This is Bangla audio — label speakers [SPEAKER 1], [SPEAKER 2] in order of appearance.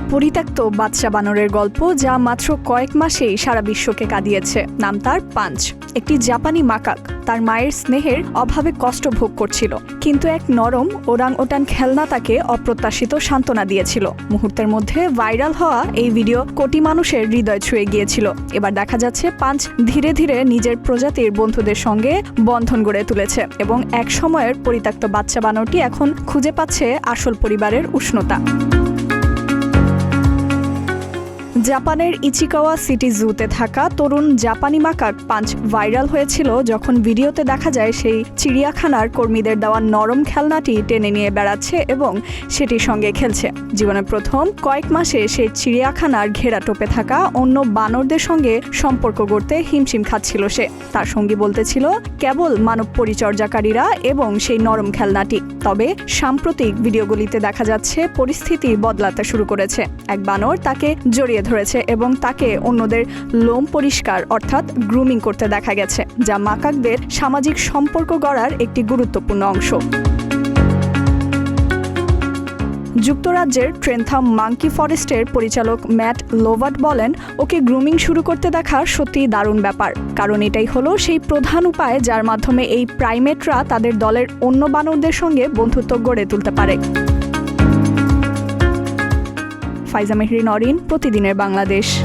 [SPEAKER 1] পরিত্যক্ত বাচ্চা বানরের গল্প যা মাত্র কয়েক মাসেই সারা বিশ্বকে কাঁদিয়েছে। নাম তার পাঞ্চ। একটি জাপানি মাকাক তার মায়ের স্নেহের অভাবে কষ্ট ভোগ করছিল, কিন্তু এক নরম ওরাং-ওটান খেলনা তাকে অপ্রত্যাশিত সান্ত্বনা দিয়েছিল। মুহূর্তের মধ্যে ভাইরাল হওয়া এই ভিডিও কোটি মানুষের হৃদয় ছুঁয়ে গিয়েছিল। এবার দেখা যাচ্ছে পাঞ্চ ধীরে ধীরে নিজের প্রজাতির বন্ধুদের সঙ্গে বন্ধন গড়ে তুলেছে এবং এক সময়ের পরিত্যক্ত বাচ্চা বানরটি এখন খুঁজে পাচ্ছে আসল পরিবারের উষ্ণতা। জাপানের ইচিকাওয়া সিটি জুতে থাকা তরুণ জাপানি মাকাক পাঞ্চ ভাইরাল হয়েছিল যখন ভিডিওতে দেখা যায় সেই চিড়িয়াখানার কর্মীদের দেওয়া নরম খেলনাটি টেনে নিয়ে বেড়াচ্ছে এবং সেটির সঙ্গে খেলছে। জীবনের প্রথম কয়েক মাসে সেই চিড়িয়াখানার ঘেরা টোপে থাকা অন্য বানরদের সঙ্গে সম্পর্ক গড়তে হিমশিম খাচ্ছিল সে। তার সঙ্গী বলতেছিল কেবল মানব পরিচর্যাকারীরা এবং সেই নরম খেলনাটি। তবে সাম্প্রতিক ভিডিওগুলিতে দেখা যাচ্ছে পরিস্থিতি বদলাতে শুরু করেছে। এক বানর তাকে জড়িয়ে ধরেছে এবং তাকে অন্যদের লোম পরিষ্কার অর্থাৎ গ্রুমিং করতে দেখা গেছে, যা মাকাকদের সামাজিক সম্পর্ক গড়ার একটি গুরুত্বপূর্ণ অংশ। যুক্তরাজ্যের ট্রেনথাম মাঙ্কি ফরেস্টের পরিচালক ম্যাট লোভাট বলেন, ওকে গ্রুমিং শুরু করতে দেখা সত্যিই দারুণ ব্যাপার, কারণ এটাই হলো সেই প্রধান উপায় যার মাধ্যমে এই প্রাইমেটরা তাদের দলের অন্য বানরদের সঙ্গে বন্ধুত্ব গড়ে তুলতে পারে। ফাইজা মেহরিন, প্রতিদিনের বাংলাদেশ।